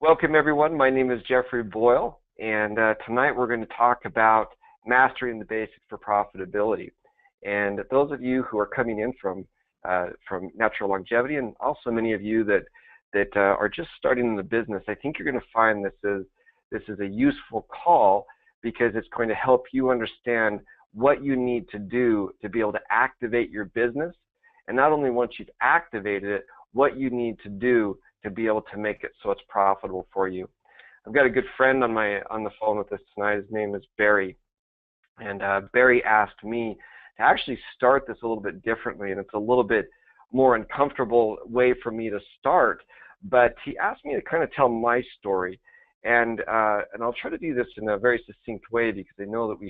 Welcome everyone, my name is Jeffery Boyle, and tonight we're going to talk about mastering the basics for profitability. And those of you who are coming in from natural longevity, and also many of you that are just starting in the business, I think you're going to find this is a useful call because it's going to help you understand what you need to do to be able to activate your business, and not only once you've activated it, what you need to do to be able to make it so it's profitable for you. I've got a good friend on the phone with us tonight. His name is Barry, and Barry asked me to actually start this a little bit differently, and it's a little bit more uncomfortable way for me to start, but he asked me to kind of tell my story, and I'll try to do this in a very succinct way because I know that we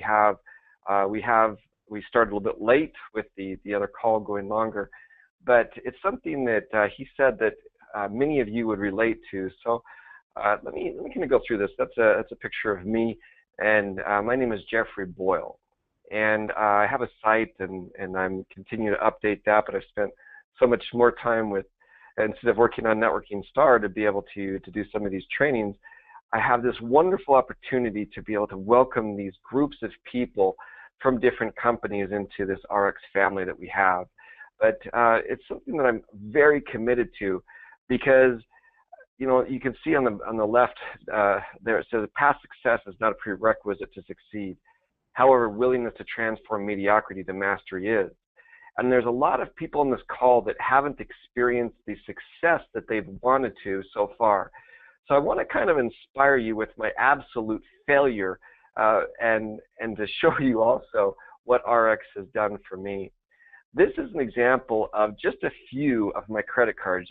started a little bit late with the other call going longer, but it's something that he said that many of you would relate to. So let me kind of go through this. That's a picture of me, and my name is Jeffery Boyle, and I have a site, and I'm continuing to update that. But I've spent so much more time with, instead of working on Networking Star, to be able to do some of these trainings. I have this wonderful opportunity to be able to welcome these groups of people from different companies into this ARIIX family that we have. But it's something that I'm very committed to, because you can see on the left there it says past success is not a prerequisite to succeed. However, willingness to transform mediocrity to mastery is. And there's a lot of people on this call that haven't experienced the success that they've wanted to so far. So I want to kind of inspire you with my absolute failure and to show you also what ARIIX has done for me. This is an example of just a few of my credit cards.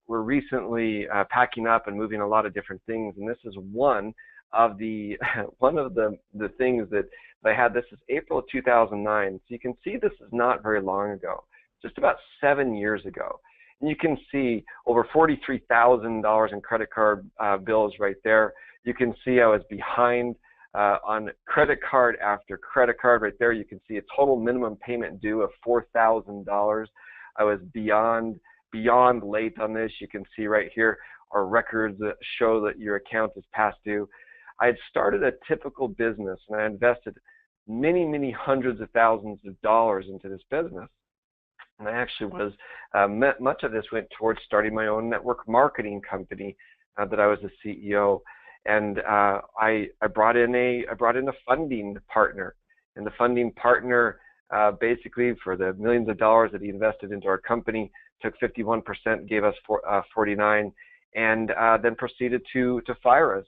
We're recently packing up and moving a lot of different things, and this is one of the things that I had. This is April of 2009, so you can see this is not very long ago, just about 7 years ago. And you can see over $43,000 in credit card bills right there. You can see I was behind on credit card after credit card right there. You can see a total minimum payment due of $4,000. I was beyond late on this. You can see right here our records that show that your account is past due. I had started a typical business, and I invested many hundreds of thousands of dollars into this business. And I actually was, much of this went towards starting my own network marketing company that I was the CEO. And I brought in a funding partner, and the funding partner basically, for the millions of dollars that he invested into our company, took 51%, gave us 49%, and then proceeded to fire us.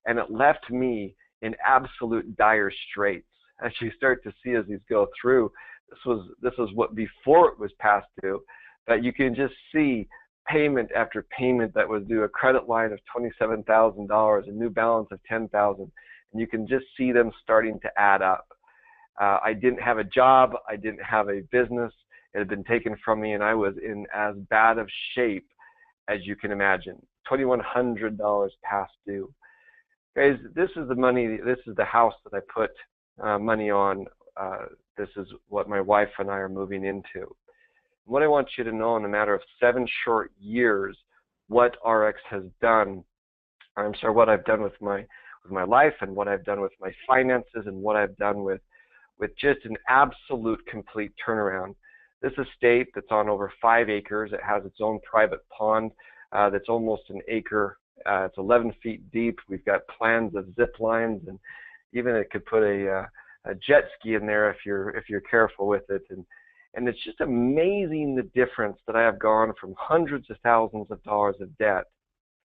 And it left me in absolute dire straits. As you start to see as these go through, this was what before it was past due, but you can just see payment after payment that was due, a credit line of $27,000, a new balance of $10,000, and you can just see them starting to add up. I didn't have a job, I didn't have a business, it had been taken from me, and I was in as bad of shape as you can imagine. $2,100 past due. Guys, this is the money, this is the house that I put money on. This is what my wife and I are moving into. What I want you to know in a matter of 7 short years, what ARIIX has done, what I've done with my life, and what I've done with my finances, and what I've done with just an absolute complete turnaround. This estate that's on over 5 acres, it has its own private pond that's almost an acre. It's 11 feet deep. We've got plans of zip lines, and even it could put a jet ski in there if you're careful with it. And it's just amazing the difference that I have gone from hundreds of thousands of dollars of debt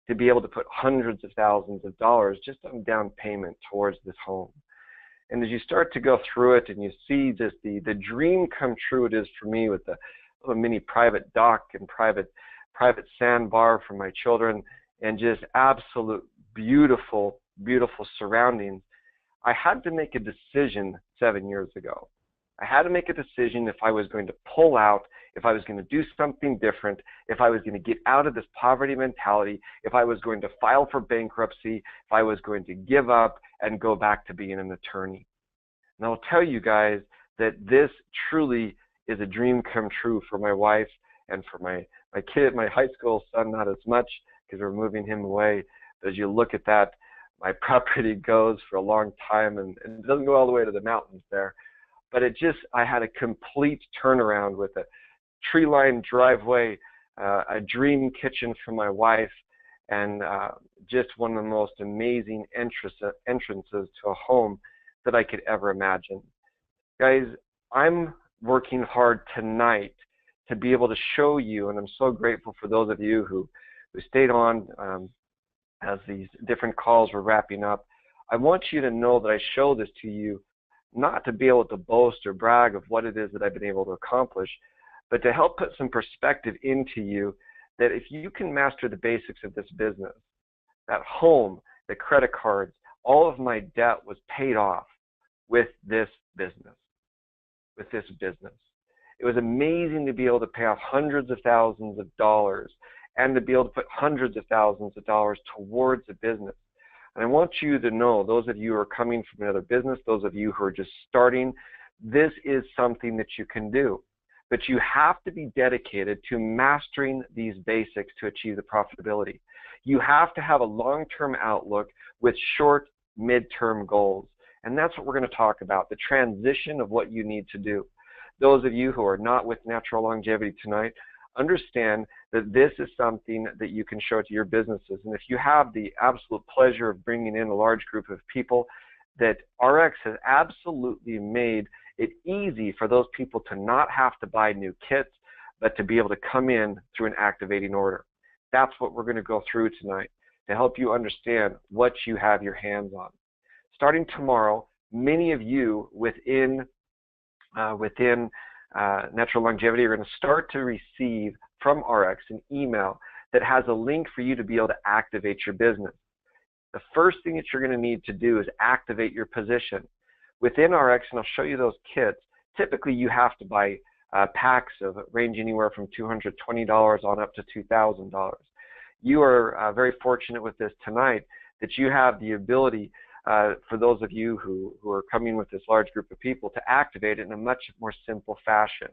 to be able to put hundreds of thousands of dollars just on down payment towards this home. And as you start to go through it and you see just the dream come true it is for me, with the little mini private dock and private sandbar for my children, and just absolute beautiful surroundings, I had to make a decision 7 years ago. I had to make a decision if I was going to pull out, if I was going to do something different, if I was going to get out of this poverty mentality, if I was going to file for bankruptcy, if I was going to give up and go back to being an attorney. And I'll tell you guys that this truly is a dream come true for my wife and for my kid, my high school son, not as much, because we're moving him away. But as you look at that, my property goes for a long time, and it doesn't go all the way to the mountains there. But I had a complete turnaround with a tree-lined driveway, a dream kitchen for my wife, and just one of the most amazing entrances to a home that I could ever imagine. Guys, I'm working hard tonight to be able to show you, and I'm so grateful for those of you who stayed on as these different calls were wrapping up. I want you to know that I show this to you not to be able to boast or brag of what it is that I've been able to accomplish, but to help put some perspective into you that if you can master the basics of this business, that home, the credit cards, all of my debt was paid off with this business. It was amazing to be able to pay off hundreds of thousands of dollars and to be able to put hundreds of thousands of dollars towards a business. And I want you to know, those of you who are coming from another business, those of you who are just starting, this is something that you can do. But you have to be dedicated to mastering these basics to achieve the profitability. You have to have a long-term outlook with short, mid-term goals. And that's what we're going to talk about, the transition of what you need to do. Those of you who are not with Natural Longevity tonight, understand that this is something that you can show to your businesses. And if you have the absolute pleasure of bringing in a large group of people, that ARIIX has absolutely made it easy for those people to not have to buy new kits, but to be able to come in through an activating order. That's what we're going to go through tonight to help you understand what you have your hands on. Starting tomorrow, many of you within Natural Longevity are going to start to receive from ARIIX an email that has a link for you to be able to activate your business. The first thing that you're going to need to do is activate your position. Within ARIIX, and I'll show you those kits, typically you have to buy packs of range anywhere from $220 on up to $2,000. You are very fortunate with this tonight that you have the ability for those of you who are coming with this large group of people to activate it in a much more simple fashion.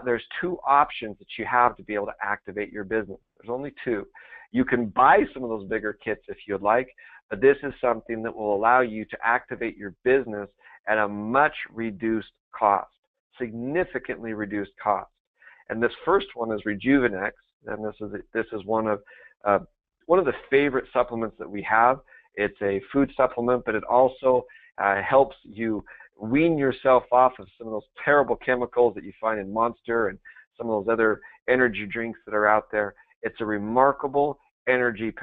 There's two options that you have to be able to activate your business. There's only two. You can buy some of those bigger kits if you'd like, but this is something that will allow you to activate your business at a much reduced cost, significantly reduced cost. And this first one is rejuvenex, and this is one of the favorite supplements that we have. It's a food supplement, but it also helps you wean yourself off of some of those terrible chemicals that you find in Monster and some of those other energy drinks that are out there. It's a remarkable energy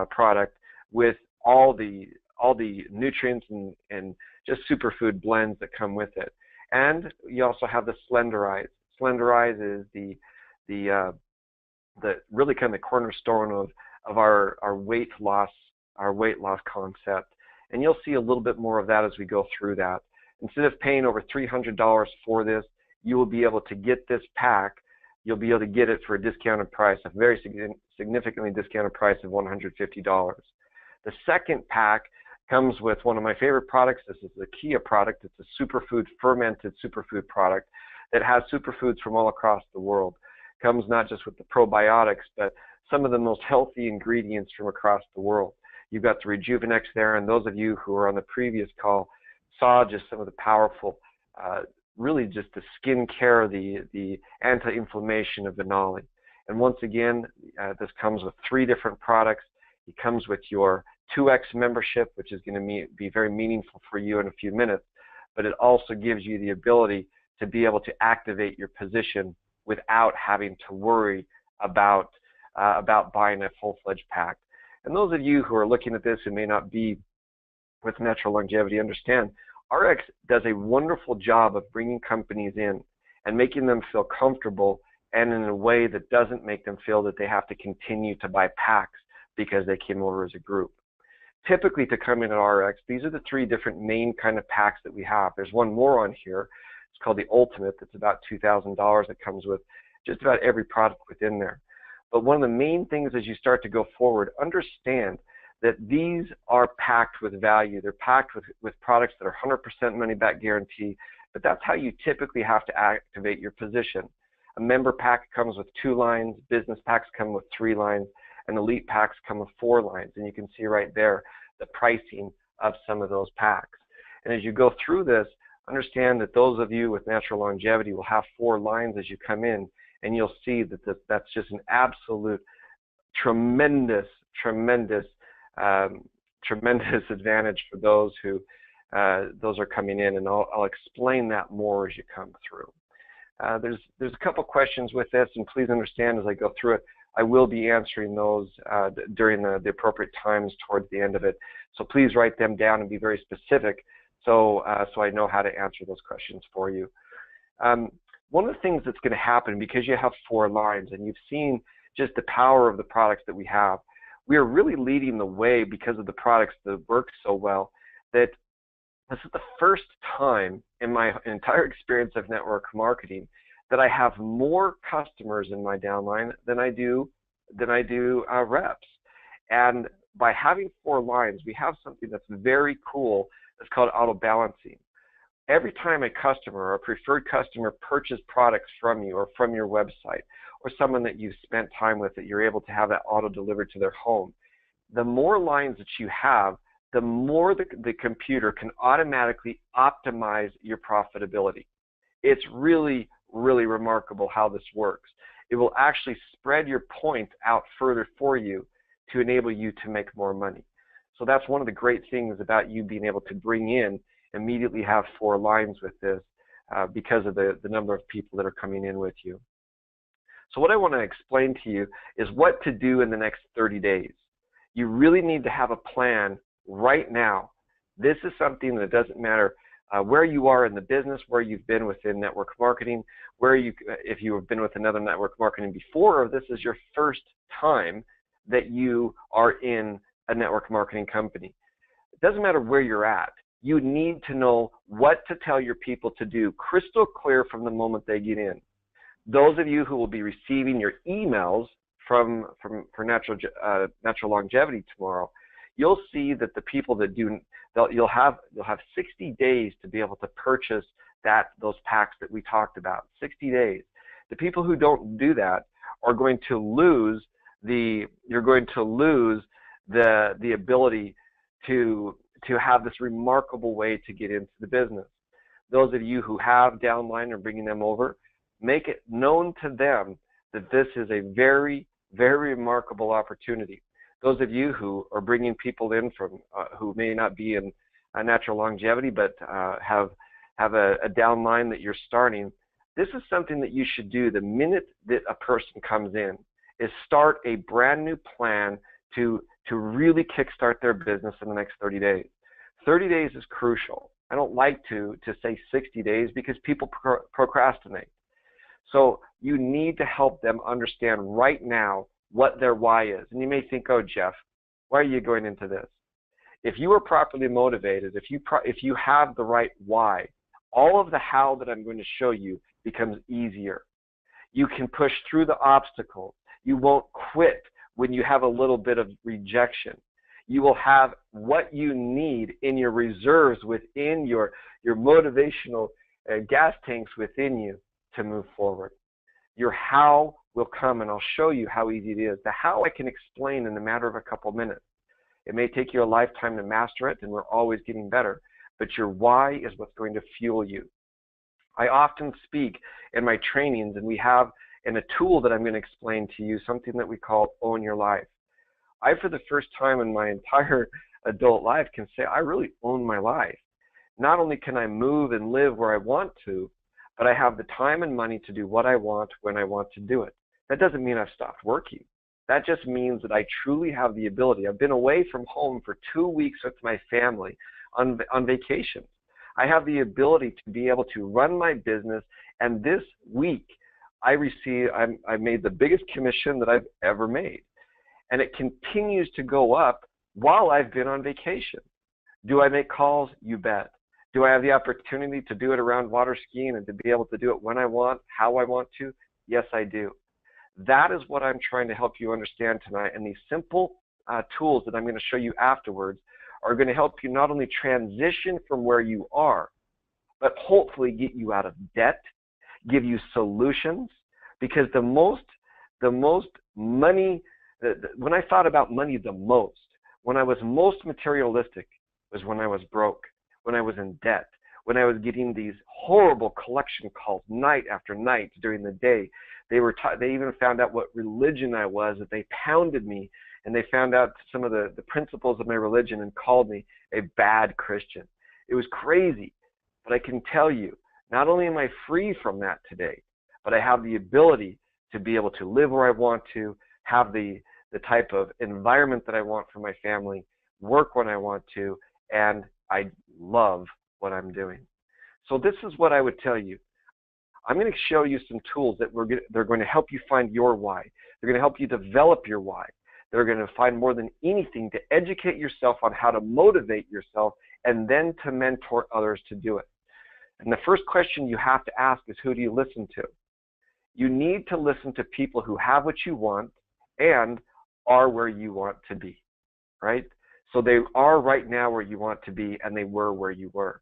product with all the nutrients and just superfood blends that come with it. And you also have the Slenderize. Slenderize is the really kind of the cornerstone of our weight loss concept. And you'll see a little bit more of that as we go through that. Instead of paying over $300 for this, you will be able to get this pack. You'll be able to get it for a discounted price, a very significantly discounted price of $150. The second pack comes with one of my favorite products. This is the Kia product. It's a superfood, fermented superfood product that has superfoods from all across the world. Comes not just with the probiotics, but some of the most healthy ingredients from across the world. You've got the Rejuvenex there, and those of you who were on the previous call saw just some of the powerful, really just the skin care, the anti-inflammation of Denali. And once again, this comes with 3 different products. It comes with your 2X membership, which is going to be very meaningful for you in a few minutes, but it also gives you the ability to be able to activate your position without having to worry about buying a full-fledged pack. And those of you who are looking at this and may not be with Natural Longevity understand, ARIIX does a wonderful job of bringing companies in and making them feel comfortable and in a way that doesn't make them feel that they have to continue to buy packs because they came over as a group. Typically to come in at ARIIX, these are the 3 different main kind of packs that we have. There's one more on here. It's called the Ultimate. That's about $2,000. That comes with just about every product within there. But one of the main things as you start to go forward, understand that these are packed with value. They're packed with products that are 100% money back guarantee, but that's how you typically have to activate your position. A member pack comes with 2 lines, business packs come with 3 lines, and elite packs come with 4 lines. And you can see right there the pricing of some of those packs. And as you go through this, understand that those of you with natural longevity will have 4 lines as you come in, and you'll see that that's just an absolute tremendous advantage for those who those are coming in, and I'll explain that more as you come through. There's a couple questions with this, and please understand as I go through it, I will be answering those during the appropriate times towards the end of it. So please write them down and be very specific so I know how to answer those questions for you. One of the things that's going to happen, because you have 4 lines and you've seen just the power of the products that we have, we are really leading the way because of the products that work so well, that this is the first time in my entire experience of network marketing that I have more customers in my downline than I do reps. And by having 4 lines, we have something that's very cool. It's called auto balancing. Every time a customer or a preferred customer purchases products from you or from your website, or someone that you've spent time with, that you're able to have that auto delivered to their home, the more lines that you have, the more the computer can automatically optimize your profitability. It's really, really remarkable how this works. It will actually spread your points out further for you to enable you to make more money. So that's one of the great things about you being able to bring in, immediately have 4 lines with this because of the number of people that are coming in with you. So what I want to explain to you is what to do in the next 30 days. You really need to have a plan right now. This is something that doesn't matter where you are in the business, where you've been within network marketing, if you have been with another network marketing before, or this is your first time that you are in a network marketing company. It doesn't matter where you're at. You need to know what to tell your people to do crystal clear from the moment they get in. Those of you who will be receiving your emails for natural longevity tomorrow, you'll see that the people that do, you'll have 60 days to be able to purchase those packs that we talked about. 60 days. The people who don't do that are going to lose the ability to have this remarkable way to get into the business. Those of you who have downline and bringing them over, make it known to them that this is a very, very remarkable opportunity. Those of you who are bringing people in from who may not be in natural longevity but have a downline that you're starting, this is something that you should do the minute that a person comes in, is start a brand new plan to really kickstart their business in the next 30 days. 30 days is crucial. I don't like to say 60 days because people procrastinate. So you need to help them understand right now what their why is. And you may think, oh, Jeff, why are you going into this? If you are properly motivated, if you have the right why, all of the how that I'm going to show you becomes easier. You can push through the obstacles. You won't quit when you have a little bit of rejection. You will have what you need in your reserves within your motivational gas tanks within you to move forward. Your how will come, and I'll show you how easy it is. The how I can explain in a matter of a couple minutes. It may take you a lifetime to master it, and we're always getting better, but your why is what's going to fuel you. I often speak in my trainings, and we have in a tool that I'm going to explain to you, something that we call Own Your Life. I, for the first time in my entire adult life, can say I really own my life. Not only can I move and live where I want to, but I have the time and money to do what I want when I want to do it. That doesn't mean I've stopped working. That just means that I truly have the ability. I've been away from home for 2 weeks with my family on vacation. I have the ability to be able to run my business, and this week I made the biggest commission that I've ever made. And it continues to go up while I've been on vacation. Do I make calls? You bet. Do I have the opportunity to do it around water skiing and to be able to do it when I want, how I want to? Yes, I do. That is what I'm trying to help you understand tonight. And these simple tools that I'm going to show you afterwards are going to help you not only transition from where you are, but hopefully get you out of debt, give you solutions, because the most money when I thought about money the most, when I was most materialistic, was when I was broke, when I was in debt, when I was getting these horrible collection calls night after night during the day. They even found out what religion I was, that they pounded me, and they found out some of the principles of my religion and called me a bad Christian. It was crazy. But I can tell you, not only am I free from that today, but I have the ability to be able to live where I want to, have the type of environment that I want for my family, work when I want to, and I love what I'm doing. So this is what I would tell you. I'm going to show you some tools that they're going to help you find your why. They're going to help you develop your why. They're going to find more than anything to educate yourself on how to motivate yourself and then to mentor others to do it. And the first question you have to ask is, who do you listen to? You need to listen to people who have what you want and are where you want to be, right? So they are right now where you want to be, and they were where you were.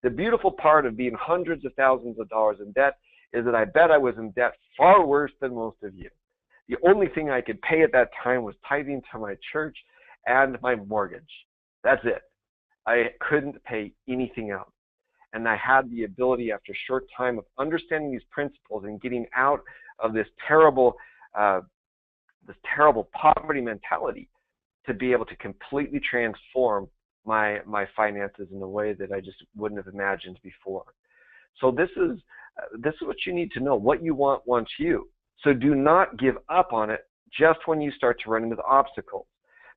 The beautiful part of being hundreds of thousands of dollars in debt is that I bet I was in debt far worse than most of you. The only thing I could pay at that time was tithing to my church and my mortgage. That's it. I couldn't pay anything else. And I had the ability, after a short time of understanding these principles and getting out of this terrible poverty mentality, to be able to completely transform my finances in a way that I just wouldn't have imagined before. So this is what you need to know. What you want wants you. So do not give up on it just when you start to run into obstacles,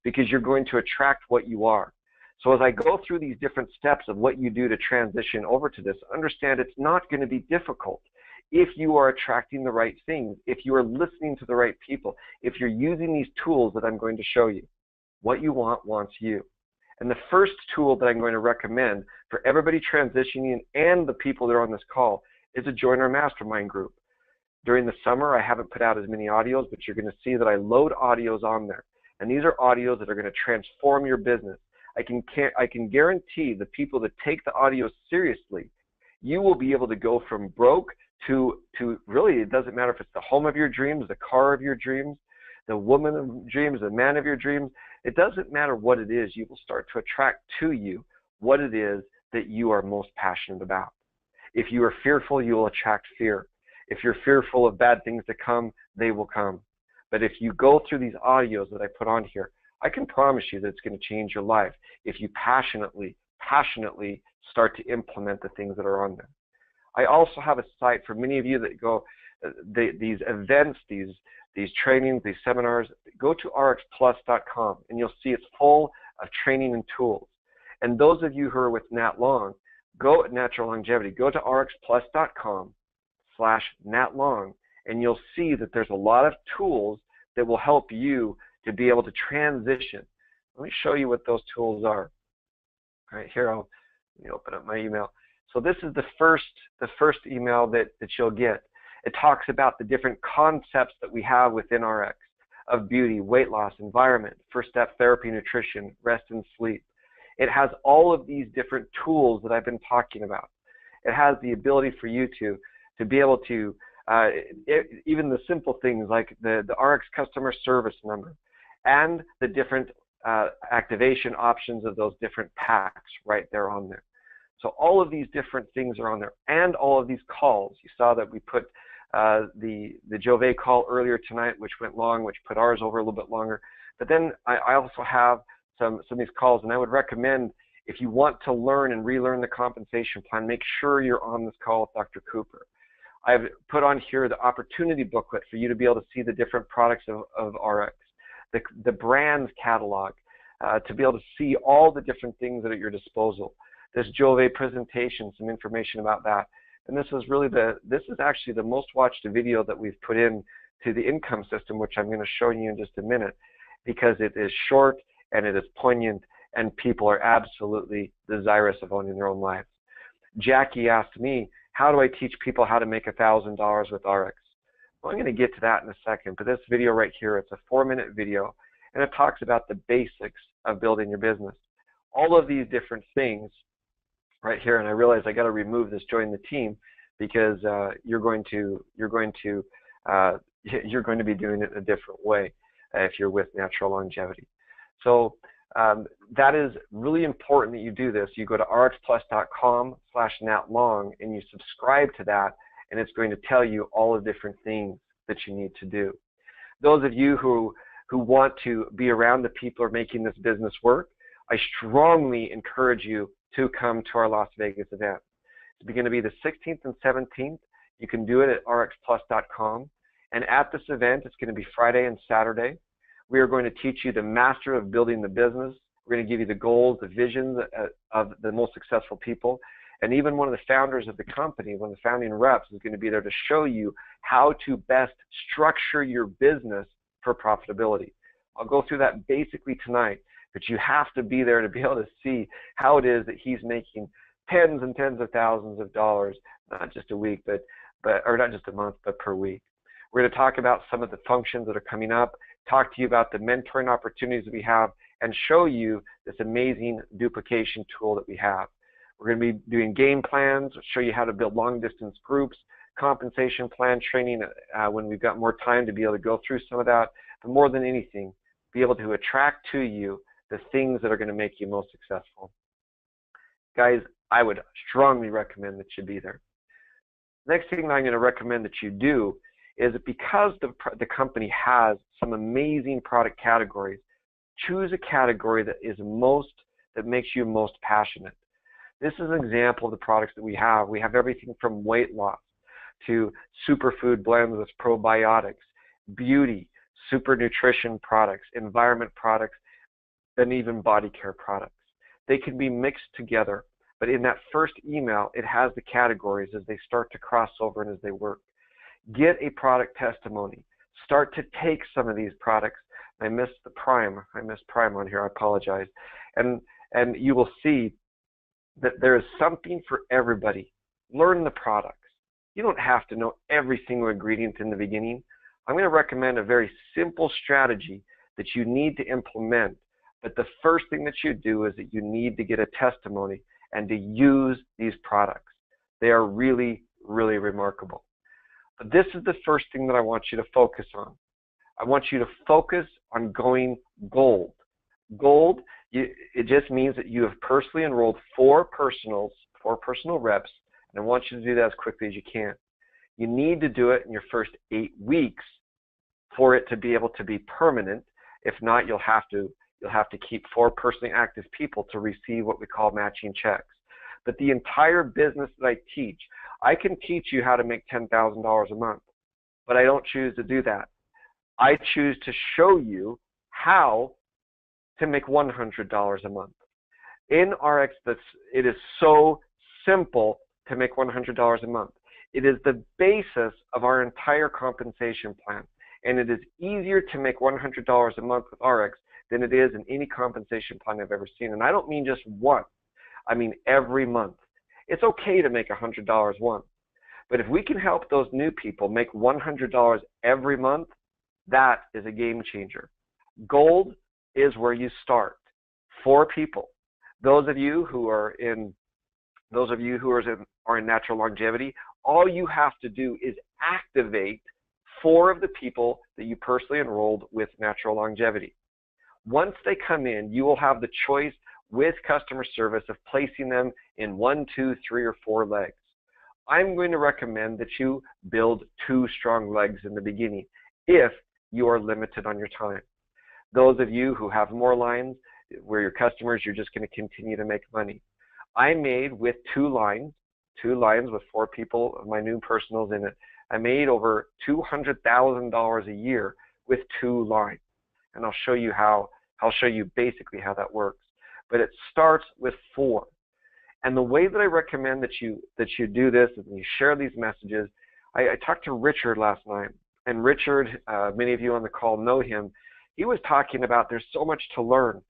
because you're going to attract what you are. So as I go through these different steps of what you do to transition over to this, understand it's not going to be difficult if you are attracting the right things, if you are listening to the right people, if you're using these tools that I'm going to show you. What you want wants you. And the first tool that I'm going to recommend for everybody transitioning and the people that are on this call is to join our mastermind group. During the summer, I haven't put out as many audios, but you're going to see that I load audios on there. And these are audios that are going to transform your business. I can guarantee the people that take the audio seriously, you will be able to go from broke to really, it doesn't matter if it's the home of your dreams, the car of your dreams, the woman of dreams, the man of your dreams. It doesn't matter what it is. You will start to attract to you what it is that you are most passionate about. If you are fearful, you will attract fear. If you're fearful of bad things to come, they will come. But if you go through these audios that I put on here, I can promise you that it's going to change your life if you passionately start to implement the things that are on there. I also have a site for many of you that go, these events, these trainings, these seminars. Go to ARIIXplus.com and you'll see it's full of training and tools. And those of you who are with Nat Long, go at Natural Longevity, go to ARIIXplus.com/NatLong, and you'll see that there's a lot of tools that will help you to be able to transition. Let me show you what those tools are. All right, here, let me open up my email. So this is the first email that you'll get. It talks about the different concepts that we have within ARIIX of beauty, weight loss, environment, first step therapy, nutrition, rest and sleep. It has all of these different tools that I've been talking about. It has the ability for you to be able to, even the simple things like the ARIIX customer service number and the different activation options of those different packs right there on there. So all of these different things are on there, and all of these calls. You saw that we put the Jove call earlier tonight, which went long, which put ours over a little bit longer. But then I also have some of these calls, and I would recommend, if you want to learn and relearn the compensation plan, make sure you're on this call with Dr. Cooper. I've put on here the opportunity booklet for you to be able to see the different products of ARIIX, the brands catalog, to be able to see all the different things that are at your disposal. This Jove presentation, some information about that. And this is really this is actually the most watched video that we've put in to the income system, which I'm going to show you in just a minute, because it is short and it is poignant, and people are absolutely desirous of owning their own lives. Jackie asked me, how do I teach people how to make $1,000 with ARIIX? Well, I'm going to get to that in a second, but this video right here, it's a 4-minute video, and it talks about the basics of building your business. All of these different things right here, and I realize I got to remove this join the team, because you're going to be doing it in a different way. if you're with Natural Longevity. So that is really important that you do this. You go to arixplus.com/natlong and you subscribe to that, and it's going to tell you all the different things that you need to do. Those of you who want to be around the people who are making this business work, I strongly encourage you to come to our Las Vegas event. It's going to be the 16th and 17th. You can do it at arixplus.com. And at this event, it's going to be Friday and Saturday. We are going to teach you the master of building the business. We're going to give you the goals, the visions of the most successful people. And even one of the founders of the company, one of the founding reps, is going to be there to show you how to best structure your business for profitability. I'll go through that basically tonight, but you have to be there to be able to see how it is that he's making tens and tens of thousands of dollars, not just a week, or not just a month, but per week. We're going to talk about some of the functions that are coming up, talk to you about the mentoring opportunities that we have, and show you this amazing duplication tool that we have. We're going to be doing game plans, show you how to build long-distance groups, compensation plan training when we've got more time to be able to go through some of that. But more than anything, be able to attract to you the things that are going to make you most successful. Guys, I would strongly recommend that you be there. Next thing I'm going to recommend that you do is that because the company has some amazing product categories, choose a category that makes you most passionate. This is an example of the products that we have. We have everything from weight loss to superfood blends with probiotics, beauty, super nutrition products, environment products, and even body care products. They can be mixed together, but in that first email, it has the categories as they start to cross over and as they work. Get a product testimony. Start to take some of these products. I missed the Prime. I missed Prime on here. I apologize. And you will see that there is something for everybody. Learn the products. You don't have to know every single ingredient in the beginning. I'm going to recommend a very simple strategy that you need to implement. But the first thing that you do is that you need to get a testimony and to use these products. They are really, really remarkable. But this is the first thing that I want you to focus on. I want you to focus on going gold. Gold, it just means that you have personally enrolled four personal reps, and I want you to do that as quickly as you can. You need to do it in your first 8 weeks for it to be able to be permanent. If not, you'll have to keep 4 personally active people to receive what we call matching checks. But the entire business that I teach, I can teach you how to make $10,000 a month, but I don't choose to do that. I choose to show you how to make $100 a month. In ARIIX, it is so simple to make $100 a month. It is the basis of our entire compensation plan, and it is easier to make $100 a month with ARIIX than it is in any compensation plan I've ever seen. And I don't mean just one. I mean every month. It's okay to make $100 once, but if we can help those new people make $100 every month, that is a game changer. Gold is where you start. 4 people. Those of you who are in Natural Longevity, all you have to do is activate 4 of the people that you personally enrolled with Natural Longevity. Once they come in, you will have the choice with customer service of placing them in 1, 2, 3, or 4 legs. I'm going to recommend that you build 2 strong legs in the beginning if you are limited on your time. Those of you who have more lines, where your customers, you're just going to continue to make money. I made with 2 lines with 4 people of my new personals in it. I made over $200,000 a year with 2 lines, and I'll show you basically how that works. But it starts with 4. And the way that I recommend that you do this and you share these messages, I talked to Richard last night, and Richard, many of you on the call know him. He was talking about there's so much to learn,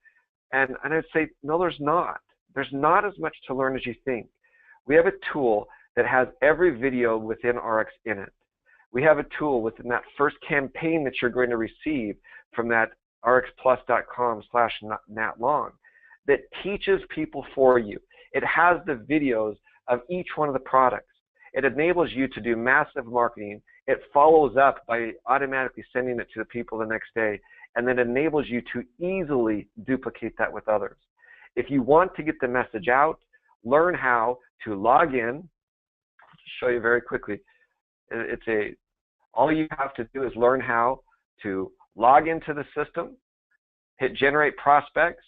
and I'd say no, there's not. There's not as much to learn as you think. We have a tool that has every video within ARIIX in it. We have a tool within that first campaign that you're going to receive from that arixplus.com/natlong that teaches people for you. It has the videos of each one of the products. It enables you to do massive marketing. It follows up by automatically sending it to the people the next day. and then enables you to easily duplicate that with others. If you want to get the message out, learn how to log in. I'll just show you very quickly. All you have to do is learn how to log into the system, hit generate prospects,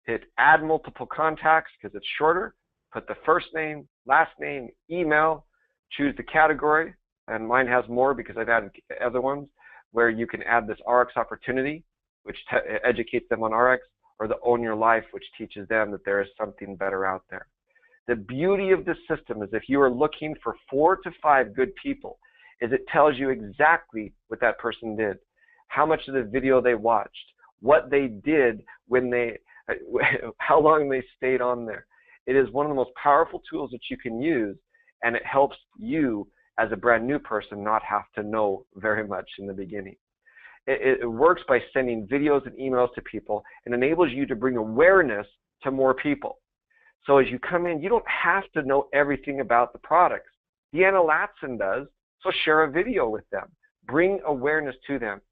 hit add multiple contacts because it's shorter, put the first name, last name, email, choose the category, and mine has more because I've added other ones where you can add this ARIIX opportunity, which educates them on ARIIX, or the Own Your Life, which teaches them that there is something better out there. The beauty of this system is if you are looking for 4 to 5 good people, is it tells you exactly what that person did, how much of the video they watched, what they did when they, how long they stayed on there. It is one of the most powerful tools that you can use, and it helps you as a brand new person not have to know very much in the beginning. It works by sending videos and emails to people and enables you to bring awareness to more people. So as you come in, you don't have to know everything about the products. Deanna Latson does, so share a video with them. Bring awareness to them.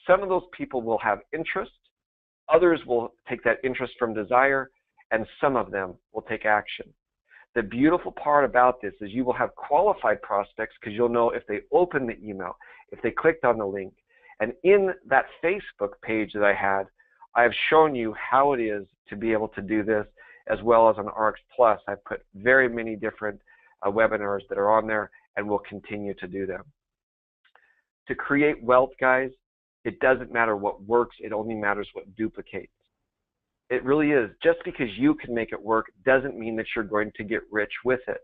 Some of those people will have interest, others will take that interest from desire, and some of them will take action. The beautiful part about this is you will have qualified prospects because you'll know if they open the email, if they clicked on the link. And in that Facebook page that I had, I have shown you how it is to be able to do this, as well as on ARIIX Plus. I've put very many different webinars that are on there, and will continue to do them. To create wealth, guys, it doesn't matter what works, it only matters what duplicates. It really is. Just because you can make it work doesn't mean that you're going to get rich with it.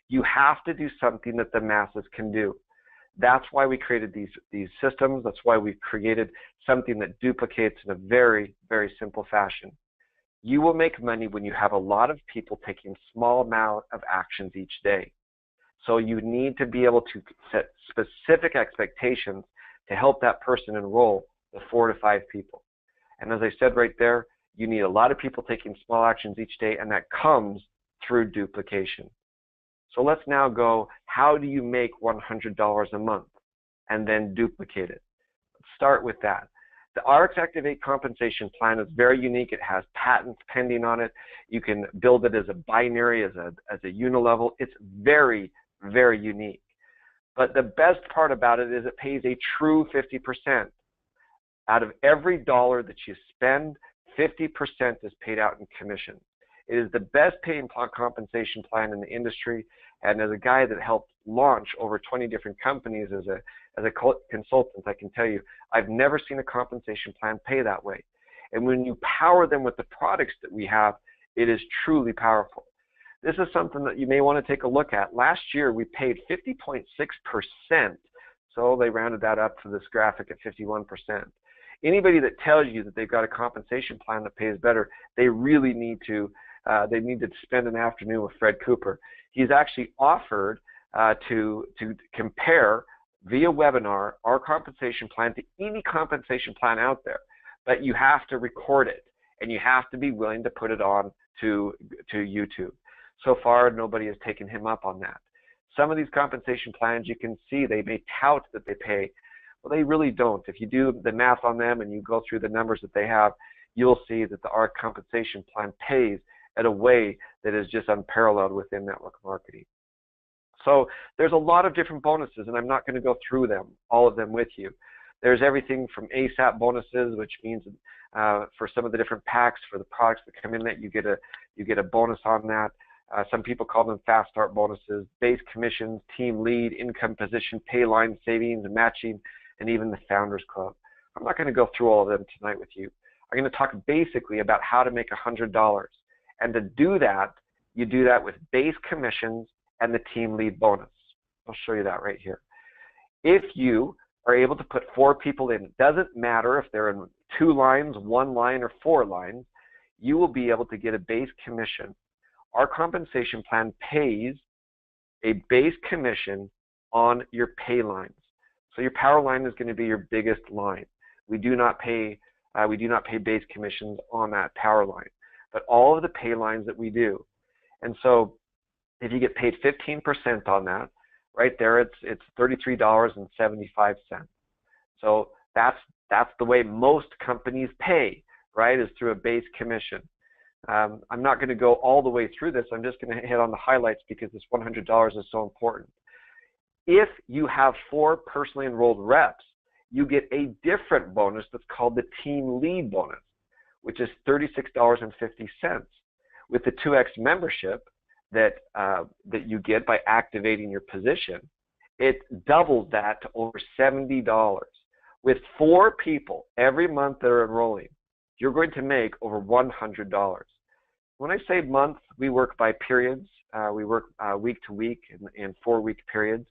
You have to do something that the masses can do. That's why we created these systems. That's why we created something that duplicates in a very, very simple fashion. You will make money when you have a lot of people taking small amount of actions each day. So you need to be able to set specific expectations to help that person enroll the 4 to 5 people. And as I said right there, you need a lot of people taking small actions each day, and that comes through duplication. So let's now go, how do you make $100 a month and then duplicate it? Let's start with that. The ARIIX Activate compensation plan is very unique. It has patents pending on it. You can build it as a binary, as a unilevel. It's very, very unique. But the best part about it is it pays a true 50%. Out of every dollar that you spend, 50% is paid out in commission. It is the best paying compensation plan in the industry, and as a guy that helped launch over 20 different companies as a consultant, I can tell you, I've never seen a compensation plan pay that way. And when you power them with the products that we have, it is truly powerful. This is something that you may want to take a look at. Last year, we paid 50.6%, so they rounded that up for this graphic at 51%. Anybody that tells you that they've got a compensation plan that pays better, they really need to spend an afternoon with Fred Cooper. He's actually offered to compare via webinar our compensation plan to any compensation plan out there, but you have to record it and you have to be willing to put it on to YouTube. So far, nobody has taken him up on that. Some of these compensation plans, you can see they may tout that they pay. Well, they really don't. If you do the math on them and you go through the numbers that they have, you'll see that our compensation plan pays in a way that is just unparalleled within network marketing. So there's a lot of different bonuses, and I'm not going to go through them, all of them with you. There's everything from ASAP bonuses, which means for some of the different packs for the products that come in that you get a bonus on that. Some people call them fast start bonuses, base commissions, team lead, income position, pay line savings, matching, and even the Founders Club. I'm not going to go through all of them tonight with you. I'm going to talk basically about how to make $100. And to do that, you do that with base commissions and the team lead bonus. I'll show you that right here. If you are able to put 4 people in, it doesn't matter if they're in 2 lines, 1 line, or 4 lines, you will be able to get a base commission. Our compensation plan pays a base commission on your pay lines. So your power line is going to be your biggest line. We do not pay base commissions on that power line, but all of the pay lines that we do. And so if you get paid 15% on that, right there, it's $33.75. So that's That's the way most companies pay, right, is through a base commission. I'm not going to go all the way through this. I'm just going to hit on the highlights because this $100 is so important. If you have 4 personally enrolled reps, you get a different bonus that's called the team lead bonus, which is $36.50. With the 2X membership that you get by activating your position, it doubles that to over $70. With 4 people every month that are enrolling, you're going to make over $100. When I say month, we work by periods. We work week to week in 4-week periods,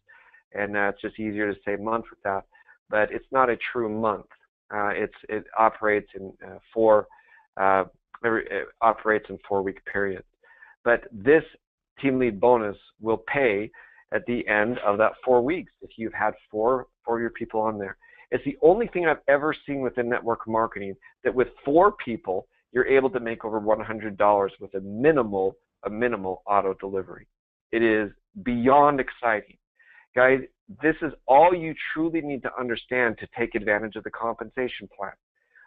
and it's just easier to say month with that. But it's not a true month. It operates in 4-week periods. But this team lead bonus will pay at the end of that 4 weeks if you've had 4 of your people on there. It's the only thing I've ever seen within network marketing that with 4 people, you're able to make over $100 with a minimal auto delivery. It is beyond exciting. Guys, this is all you truly need to understand to take advantage of the compensation plan.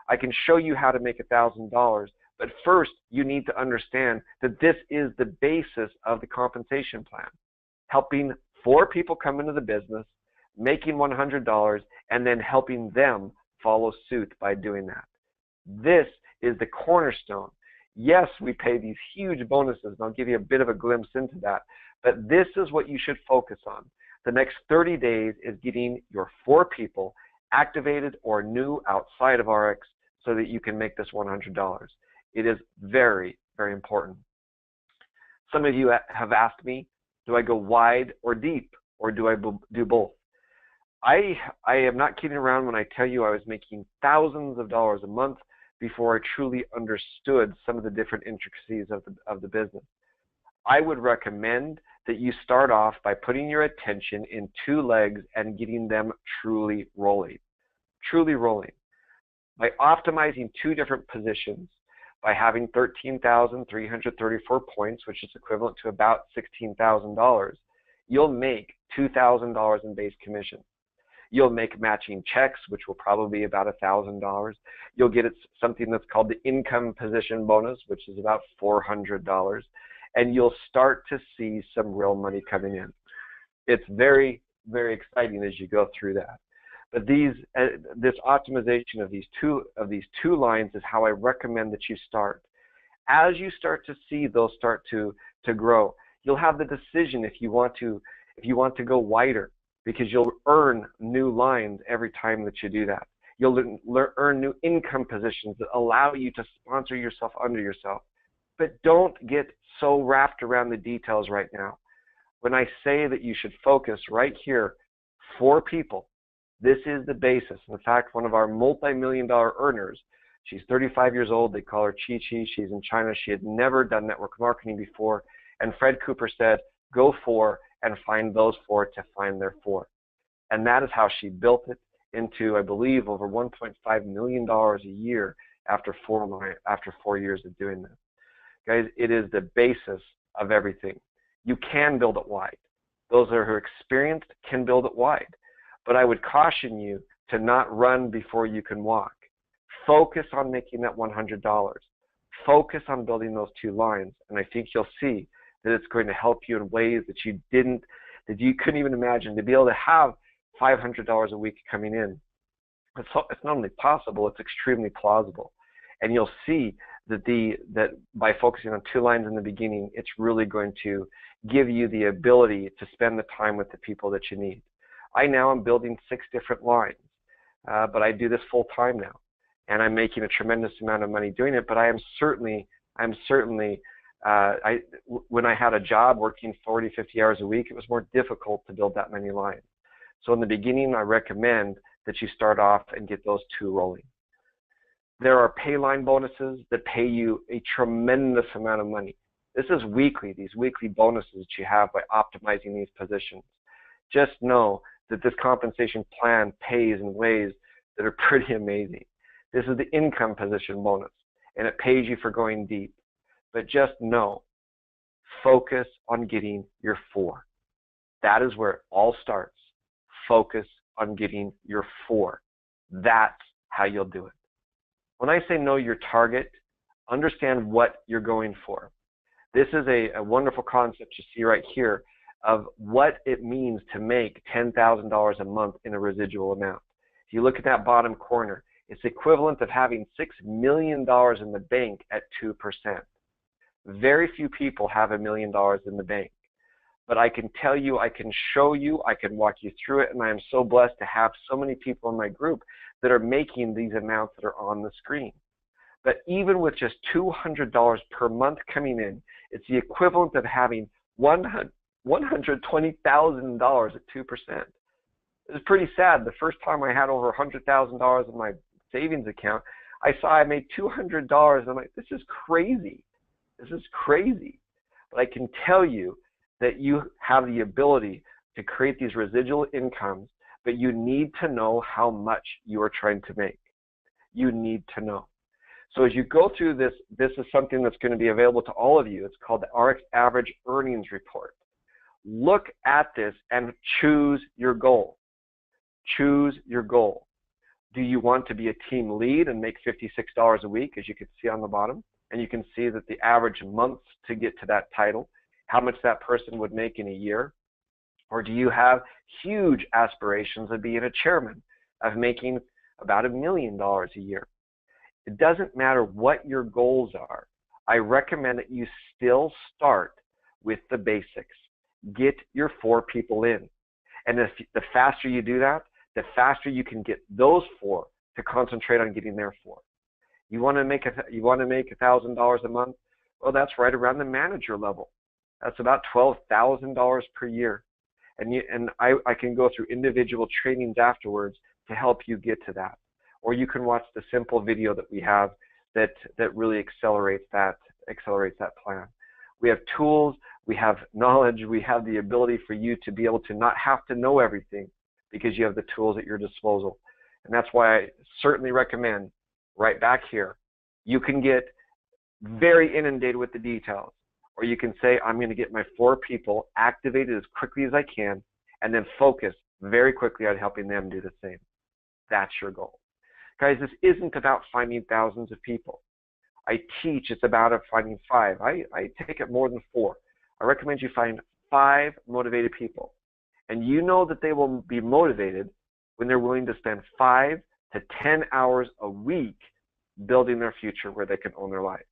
I can show you how to make $1,000, but first you need to understand that this is the basis of the compensation plan. Helping 4 people come into the business, making $100, and then helping them follow suit by doing that. This is the cornerstone. Yes, we pay these huge bonuses, and I'll give you a bit of a glimpse into that, but this is what you should focus on. The next 30 days is getting your 4 people activated or new outside of ARIIX so that you can make this $100. It is very, very important. Some of you have asked me, do I go wide or deep, or do I do both? I am not kidding around when I tell you I was making thousands of dollars a month before I truly understood some of the different intricacies of the business. I would recommend that you start off by putting your attention in 2 legs and getting them truly rolling. Truly rolling. By optimizing 2 different positions, by having 13,334 points, which is equivalent to about $16,000, you'll make $2,000 in base commission. You'll make matching checks, which will probably be about $1,000. You'll get something that's called the income position bonus, which is about $400. And you'll start to see some real money coming in. It's very, very exciting as you go through that. But this optimization of these two lines is how I recommend that you start. As you start to see those start to grow, you'll have the decision if you want to go wider, because you'll earn new lines every time that you do that. You'll earn new income positions that allow you to sponsor yourself under yourself. But don't get so wrapped around the details right now. When I say that you should focus right here, 4 people, this is the basis. In fact, one of our multi-million-dollar earners, she's 35 years old. They call her Chi-Chi. She's in China. She had never done network marketing before. And Fred Cooper said, go 4 and find those 4 to find their 4. And that is how she built it into, I believe, over $1.5 million a year after 4 years of doing this. Guys, it is the basis of everything. You can build it wide. Those who are experienced can build it wide. But I would caution you to not run before you can walk. Focus on making that $100. Focus on building those 2 lines, and I think you'll see that it's going to help you in ways that you couldn't even imagine. To be able to have $500 a week coming in, it's not only possible, it's extremely plausible. And you'll see that by focusing on 2 lines in the beginning, it's really going to give you the ability to spend the time with the people that you need. I now am building 6 different lines, but I do this full time now, and I'm making a tremendous amount of money doing it. But when I had a job working 40, 50 hours a week, it was more difficult to build that many lines. So in the beginning, I recommend that you start off and get those 2 rolling. There are pay line bonuses that pay you a tremendous amount of money. This is weekly, these weekly bonuses that you have by optimizing these positions. Just know that this compensation plan pays in ways that are pretty amazing. This is the income position bonus, and it pays you for going deep. But just know, focus on getting your 4. That is where it all starts. Focus on getting your 4. That's how you'll do it. When I say know your target, understand what you're going for. This is a wonderful concept you see right here of what it means to make $10,000 a month in a residual amount. If you look at that bottom corner, it's equivalent of having $6 million in the bank at 2%. Very few people have $1 million in the bank. But I can tell you, I can show you, I can walk you through it, and I am so blessed to have so many people in my group that are making these amounts that are on the screen. But even with just $200 per month coming in, it's the equivalent of having $120,000 at 2%. It was pretty sad. The first time I had over $100,000 in my savings account, I saw I made $200, and I'm like, this is crazy. This is crazy. But I can tell you that you have the ability to create these residual incomes, but you need to know how much you are trying to make. You need to know. So as you go through this, this is something that's going to be available to all of you. It's called the ARIIX Average Earnings Report. Look at this and choose your goal. Choose your goal. Do you want to be a team lead and make $56 a week, as you can see on the bottom? And you can see that the average months to get to that title, how much that person would make in a year? Or do you have huge aspirations of being a chairman, of making about $1 million a year? It doesn't matter what your goals are. I recommend that you still start with the basics. Get your 4 people in. And the faster you do that, the faster you can get those 4 to concentrate on getting their 4. You want to make $1,000 a month? Well, that's right around the manager level. That's about $12,000 per year. And I can go through individual trainings afterwards to help you get to that. Or you can watch the simple video that we have that really accelerates that plan. We have tools, we have knowledge, we have the ability for you to be able to not have to know everything because you have the tools at your disposal. And that's why I certainly recommend right back here, you can get very inundated with the details. Or you can say, I'm going to get my 4 people activated as quickly as I can and then focus very quickly on helping them do the same. That's your goal. Guys, this isn't about finding thousands of people. I teach it's about finding 5. I take it more than 4. I recommend you find 5 motivated people. And you know that they will be motivated when they're willing to spend 5 to 10 hours a week building their future where they can own their life.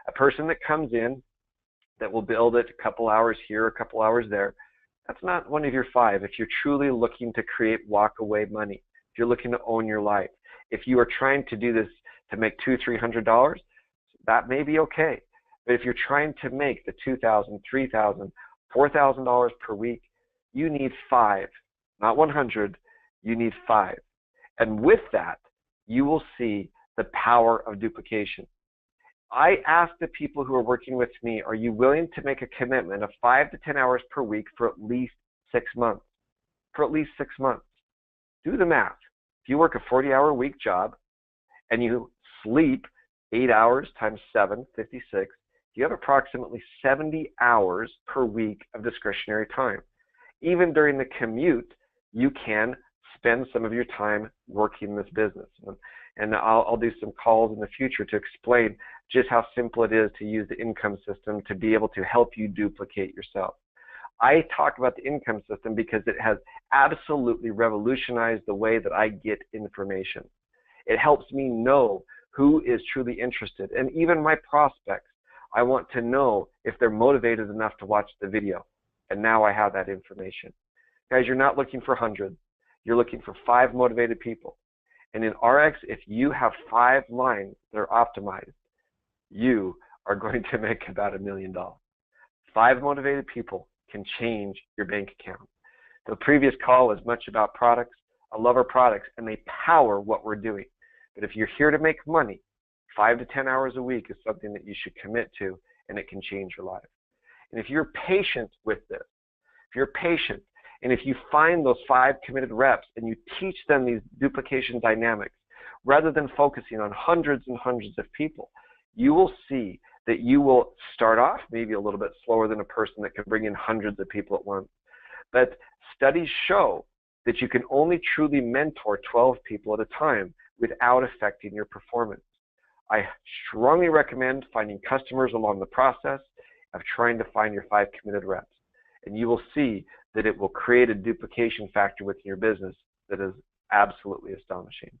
A person that comes in that will build it a couple hours here, a couple hours there, that's not one of your 5. If you're truly looking to create walk-away money, if you're looking to own your life, if you are trying to do this to make $200-300, that may be okay. But if you're trying to make the $2,000, $3,000, $4,000 per week, you need 5, not 100. You need 5. And with that, you will see the power of duplication. I ask the people who are working with me, are you willing to make a commitment of 5 to 10 hours per week for at least 6 months? For at least 6 months. Do the math. If you work a 40-hour week job and you sleep 8 hours times 7, 56, you have approximately 70 hours per week of discretionary time. Even during the commute, you can spend some of your time working this business. And I'll do some calls in the future to explain just how simple it is to use the income system to be able to help you duplicate yourself. I talk about the income system because it has absolutely revolutionized the way that I get information. It helps me know who is truly interested. And even my prospects, I want to know if they're motivated enough to watch the video. And now I have that information. Guys, you're not looking for hundreds. You're looking for 5 motivated people. And in ARIIX, if you have 5 lines that are optimized, you are going to make about $1 million. 5 motivated people can change your bank account. The previous call was much about products. I love our products, and they power what we're doing. But if you're here to make money, 5 to 10 hours a week is something that you should commit to, and it can change your life. And if you're patient with this, if you're patient, and if you find those 5 committed reps and you teach them these duplication dynamics, rather than focusing on hundreds and hundreds of people, you will see that you will start off maybe a little bit slower than a person that can bring in hundreds of people at once. But studies show that you can only truly mentor 12 people at a time without affecting your performance. I strongly recommend finding customers along the process of trying to find your 5 committed reps. And you will see that it will create a duplication factor within your business that is absolutely astonishing.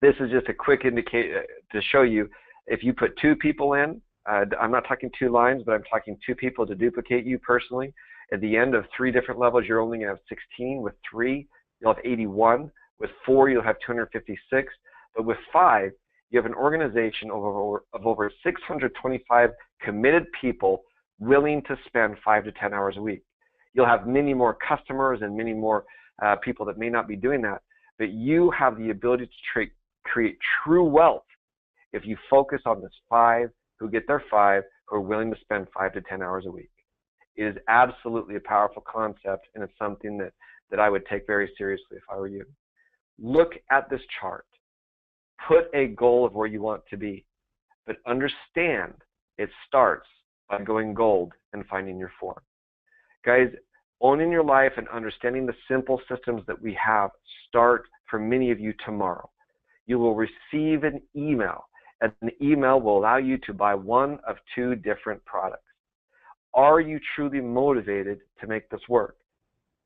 This is just a quick indicator to show you if you put 2 people in, I'm not talking 2 lines, but I'm talking 2 people to duplicate you personally. At the end of 3 different levels, you're only going to have 16. With 3, you'll have 81. With 4, you'll have 256. But with 5, you have an organization of over 625 committed people willing to spend 5 to 10 hours a week. You'll have many more customers and many more people that may not be doing that, but you have the ability to create true wealth if you focus on this 5 who get their 5 who are willing to spend 5 to 10 hours a week. It is absolutely a powerful concept, and it's something that I would take very seriously if I were you. Look at this chart. Put a goal of where you want to be, but understand it starts by going gold and finding your 4. Guys, owning your life and understanding the simple systems that we have start for many of you tomorrow. You will receive an email, and the email will allow you to buy one of 2 different products. Are you truly motivated to make this work?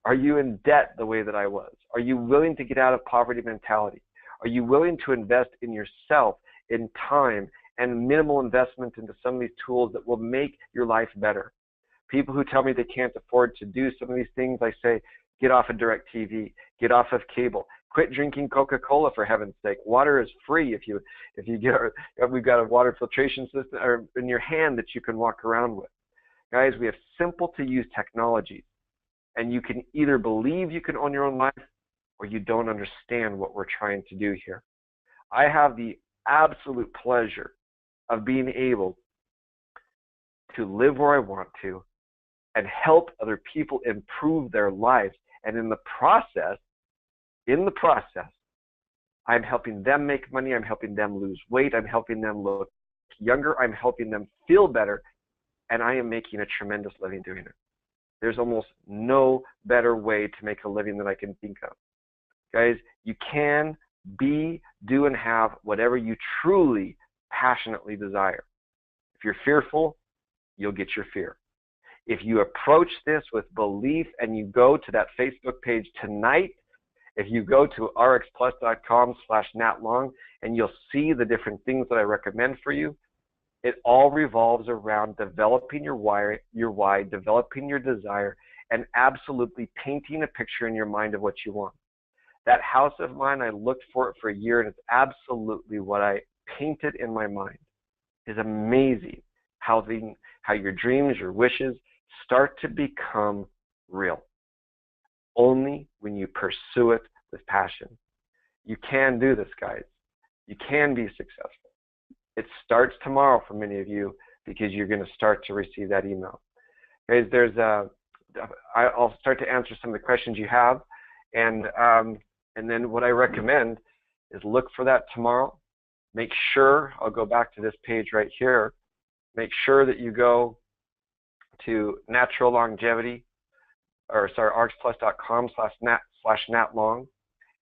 Are you in debt the way that I was? Are you willing to get out of poverty mentality? Are you willing to invest in yourself, in time, and minimal investment into some of these tools that will make your life better? People who tell me they can't afford to do some of these things, I say, get off of DirecTV, get off of cable, quit drinking Coca-Cola for heaven's sake. Water is free if you get we've got a water filtration system in your hand that you can walk around with. Guys, we have simple to use technologies, and you can either believe you can own your own life or you don't understand what we're trying to do here. I have the absolute pleasure of being able to live where I want to and help other people improve their lives. And in the process, I'm helping them make money, I'm helping them lose weight, I'm helping them look younger, I'm helping them feel better, and I am making a tremendous living doing it. There's almost no better way to make a living that I can think of. Guys, you can be, do, and have whatever you truly, passionately desire. If you're fearful, you'll get your fear. If you approach this with belief and you go to that Facebook page tonight, if you go to arixplus.com/natlong and you'll see the different things that I recommend for you, it all revolves around developing your why, developing your desire, and absolutely painting a picture in your mind of what you want. That house of mine, I looked for it for a year, and it's absolutely what I painted in my mind. It's amazing how your dreams, your wishes start to become real. Only when you pursue it with passion. You can do this, guys. You can be successful. It starts tomorrow for many of you because you're going to start to receive that email. Guys, I'll start to answer some of the questions you have, and then what I recommend is look for that tomorrow. Make sure, I'll go back to this page right here, make sure that you go to Natural Longevity, arixplus.com/natlong,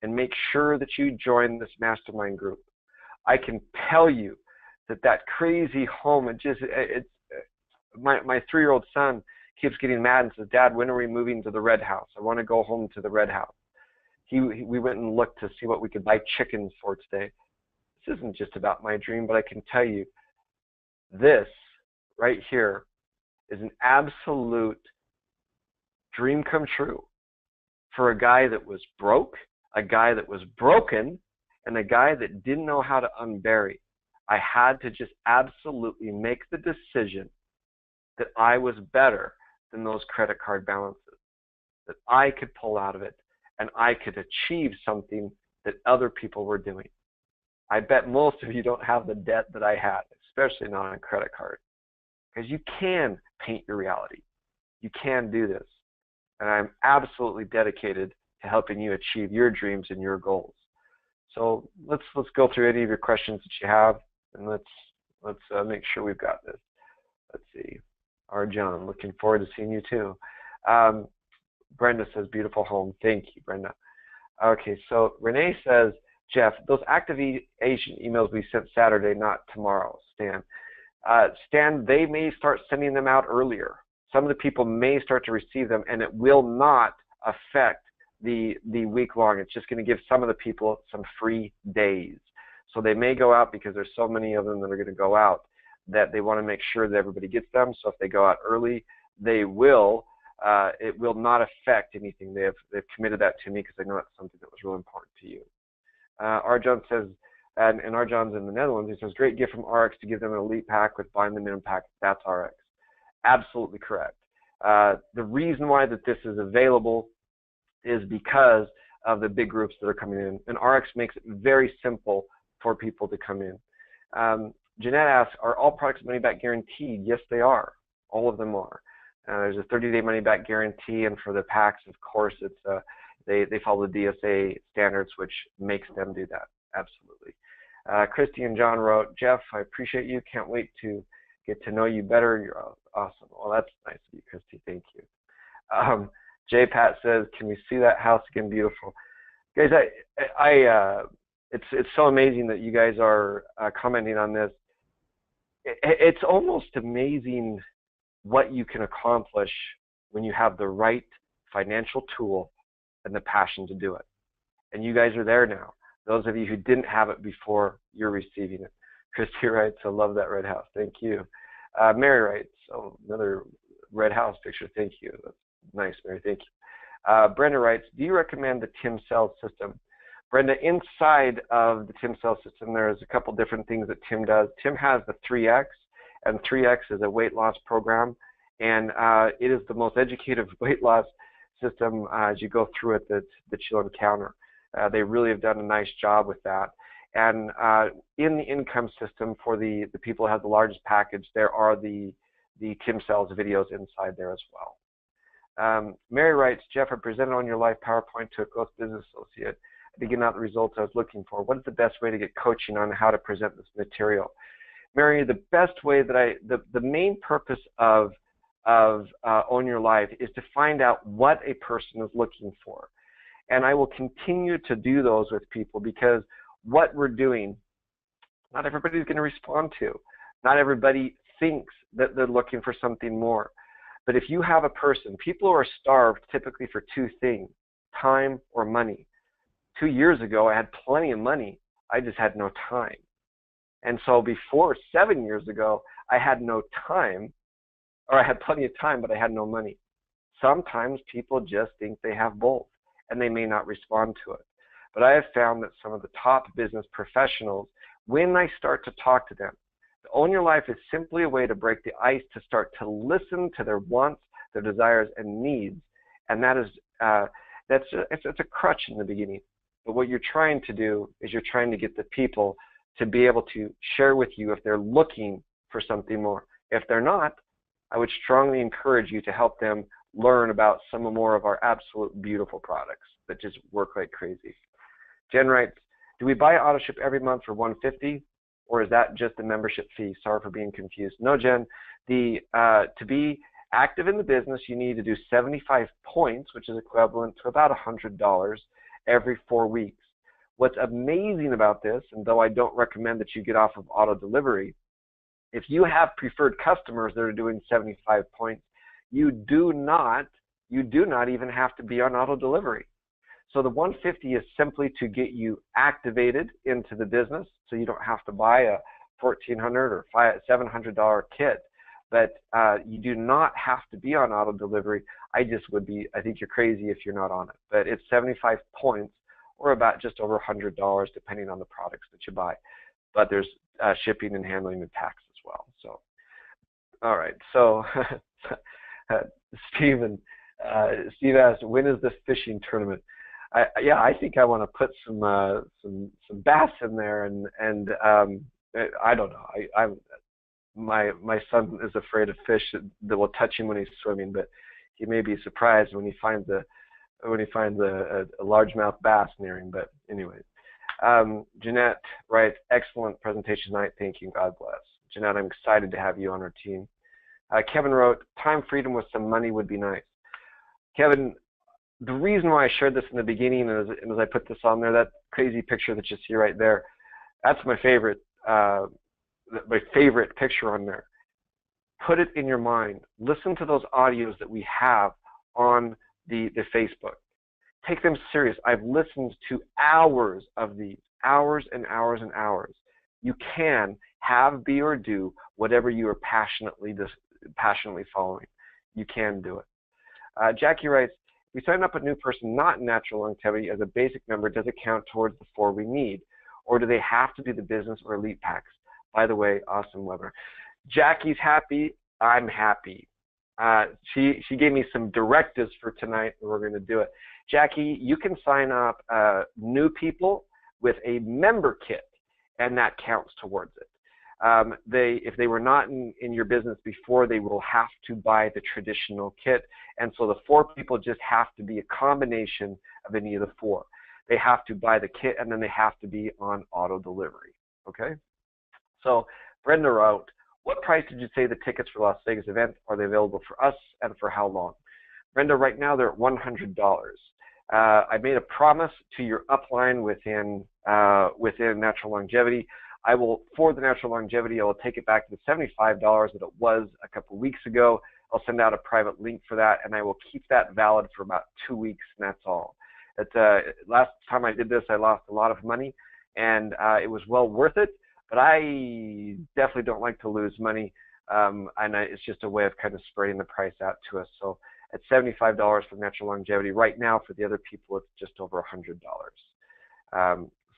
and make sure that you join this mastermind group. I can tell you that crazy home, my 3-year-old son keeps getting mad and says, "Dad, when are we moving to the red house? I want to go home to the red house." We went and looked to see what we could buy chickens for today. This isn't just about my dream, but I can tell you this right here is an absolute dream come true for a guy that was broke, a guy that was broken, and a guy that didn't know how to unbury. I had to just absolutely make the decision that I was better than those credit card balances, that I could pull out of it and I could achieve something that other people were doing. I bet most of you don't have the debt that I had, especially not on a credit card, because you can paint your reality. You can do this. And I'm absolutely dedicated to helping you achieve your dreams and your goals. So let's go through any of your questions that you have, and let's make sure we've got this. Let's see. Our John, looking forward to seeing you too. Brenda says, beautiful home. Thank you, Brenda. Okay, so Renee says, Jeff, those activation emails we sent Saturday, not tomorrow, Stan. Stan, they may start sending them out earlier. Some of the people may start to receive them, and it will not affect the week long. It's just going to give some of the people some free days. So they may go out because there's so many of them that are going to go out that they want to make sure that everybody gets them. So if they go out early, they will. It will not affect anything. They've committed that to me because I know that's something that was real important to you. Arjan says, and Arjan's in the Netherlands, he says, great gift from ARIIX to give them an elite pack with bind them in pack. That's ARIIX. Absolutely correct. The reason why that this is available is because of the big groups that are coming in. And ARIIX makes it very simple for people to come in. Jeanette asks, are all products money back guaranteed? Yes, they are. All of them are. There's a 30-day money back guarantee, and for the packs, of course, it's they follow the DSA standards, which makes them do that. Absolutely. Christy and John wrote, Jeff, I appreciate you. Can't wait to get to know you better. You're awesome. Well, that's nice of you, Christy. Thank you. J. Pat says, can we see that house again? Beautiful. Guys, it's so amazing that you guys are commenting on this. It's almost amazing what you can accomplish when you have the right financial tool and the passion to do it. And you guys are there now. Those of you who didn't have it before, you're receiving it. Christy writes, I love that red house. Thank you. Mary writes, oh, another red house picture. Thank you. That's nice, Mary. Thank you. Brenda writes, do you recommend the Tim Cell system? Brenda, inside of the Tim Cell system, there's a couple different things that Tim does. Tim has the 3X, and 3X is a weight loss program, and it is the most educative weight loss system as you go through it that you'll encounter. They really have done a nice job with that. And in the income system for the people who have the largest package, there are the Tim Cell's videos inside there as well. Mary writes, Jeff, I presented on your live PowerPoint to a close business associate to get out the results I was looking for. What is the best way to get coaching on how to present this material? Mary, the best way that the main purpose of Own Your Life is to find out what a person is looking for. And I will continue to do those with people because what we're doing, not everybody's going to respond to. Not everybody thinks that they're looking for something more. But if you have a person, people are starved typically for two things, time or money. 2 years ago, I had plenty of money. I just had no time. And so before 7 years ago, I had no time, or I had plenty of time, but I had no money. Sometimes people just think they have both, and they may not respond to it. But I have found that some of the top business professionals, when I start to talk to them, Own Your Life is simply a way to break the ice, to start to listen to their wants, their desires, and needs. And that is, it's a crutch in the beginning. But what you're trying to do is you're trying to get the people to be able to share with you if they're looking for something more. If they're not, I would strongly encourage you to help them learn about some more of our absolute beautiful products that just work like crazy. Jen writes, do we buy auto ship every month for $150, or is that just the membership fee? Sorry for being confused. No, Jen, to be active in the business, you need to do 75 points, which is equivalent to about $100 every 4 weeks. What's amazing about this, and though I don't recommend that you get off of auto delivery, if you have preferred customers that are doing 75 points, you do not even have to be on auto delivery. So the 150 is simply to get you activated into the business, so you don't have to buy a $1,400 or $700 kit. But you do not have to be on auto delivery. I think you're crazy if you're not on it. But it's 75 points, or about just over $100, depending on the products that you buy. But there's shipping and handling and tax as well. So, all right. So, Steve asked, when is this fishing tournament? I think I want to put some bass in there, and I don't know. My son is afraid of fish that will touch him when he's swimming, but he may be surprised when he finds a largemouth bass near him. But anyways, Jeanette writes, excellent presentation tonight. Thank you. God bless. Jeanette, I'm excited to have you on our team. Kevin wrote, time freedom with some money would be nice. Kevin, the reason why I shared this in the beginning, and as I put this on there, that crazy picture that you see right there, that's my favorite picture on there. Put it in your mind. Listen to those audios that we have on the Facebook. Take them serious. I've listened to hours of these, hours and hours and hours. You can have, be, or do whatever you are passionately following. You can do it. Jackie writes, we sign up a new person not in natural longevity as a basic member. Does it count towards the 4 we need? Or do they have to do the business or elite packs? By the way, awesome webinar. Jackie's happy. I'm happy. She gave me some directives for tonight, and we're going to do it. Jackie, you can sign up new people with a member kit, and that counts towards it. If they were not in your business before, they will have to buy the traditional kit, and so the 4 people just have to be a combination of any of the 4. They have to buy the kit, and then they have to be on auto delivery. Okay? So Brenda wrote, what price did you say the tickets for Las Vegas event? Are they available for us, and for how long? Brenda, right now they're at $100. I made a promise to your upline within Natural Longevity. I will, for the Natural Longevity, I will take it back to the $75 that it was a couple weeks ago. I'll send out a private link for that, and I will keep that valid for about 2 weeks, and that's all. Last time I did this, I lost a lot of money, and it was well worth it, but I definitely don't like to lose money, and it's just a way of kind of spreading the price out to us. So at $75 for Natural Longevity, right now for the other people, it's just over $100.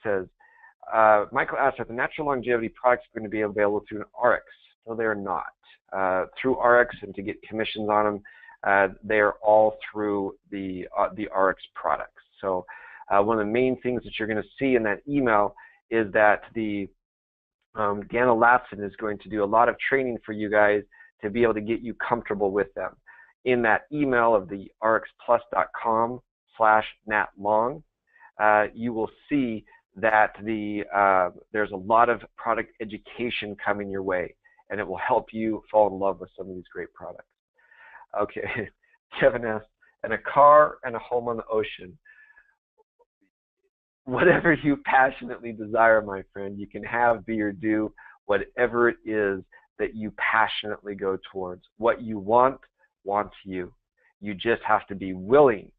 Says, Michael asked, are the Natural Longevity products going to be available through an ARIIX? No, they are not. Through ARIIX, and to get commissions on them, they are all through the ARIIX products. So one of the main things that you're going to see in that email is that the Deanna Latson is going to do a lot of training for you guys to be able to get you comfortable with them. In that email of the arixplus.com/natlong, you will see that there's a lot of product education coming your way, and it will help you fall in love with some of these great products. Okay, Kevin asked, and a car and a home on the ocean. Whatever you passionately desire, my friend, you can have, be, or do whatever it is that you passionately go towards. What you want wants you. You just have to be willing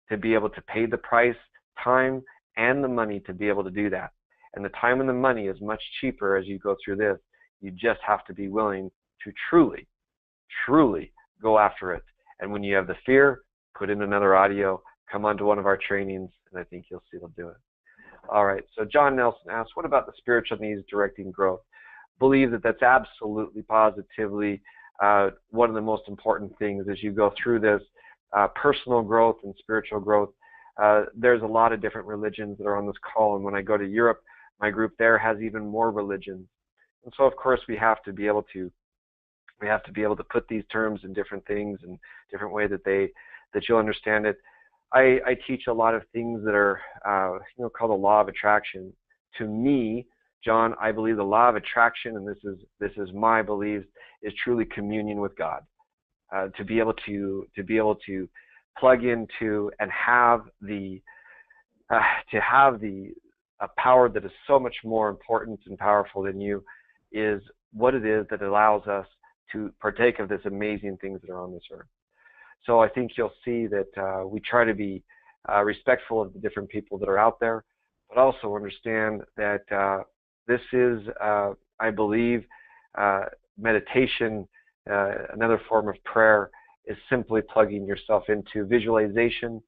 to be able to pay the price, time, and the money to be able to do that. And the time and the money is much cheaper as you go through this. You just have to be willing to truly, truly go after it. And when you have the fear, put in another audio, come on to one of our trainings, and I think you'll see they'll do it. All right, so John Nelson asks, what about the spiritual needs directing growth? Believe that that's absolutely, positively one of the most important things as you go through this personal growth and spiritual growth. There's a lot of different religions that are on this call, and when I go to Europe, my group there has even more religions. And so, of course, we have to be able to put these terms in different things and different way that you'll understand it. I teach a lot of things that are called the law of attraction. To me, John, I believe the law of attraction, and this is my belief, is truly communion with God. To be able to plug into and have a power that is so much more important and powerful than you is what it is that allows us to partake of this amazing things that are on this earth. So I think you'll see that we try to be respectful of the different people that are out there, but also understand that this is, I believe, meditation, another form of prayer, is simply plugging yourself into visualization.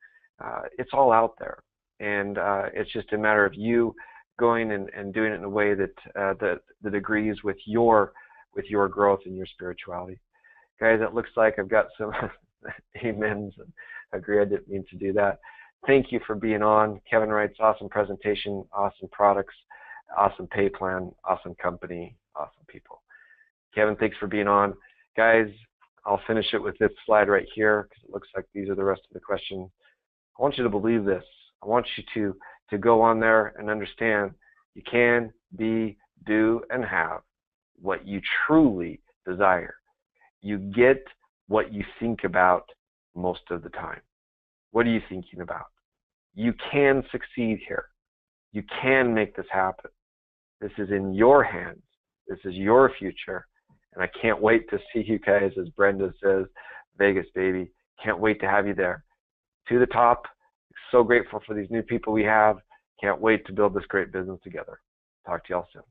It's all out there, and it's just a matter of you going and doing it in a way that agrees with your growth and your spirituality. Guys, it looks like I've got some amens. Agree, I didn't mean to do that. Thank you for being on. Kevin writes, awesome presentation, awesome products, awesome pay plan, awesome company, awesome people. Kevin, thanks for being on. Guys, I'll finish it with this slide right here because it looks like these are the rest of the questions. I want you to believe this. I want you to go on there and understand you can, be, do, and have what you truly desire. You get what you think about most of the time. What are you thinking about? You can succeed here. You can make this happen. This is in your hands. This is your future. And I can't wait to see you guys, as Brenda says, Vegas, baby. Can't wait to have you there. To the top. So grateful for these new people we have. Can't wait to build this great business together. Talk to y'all soon.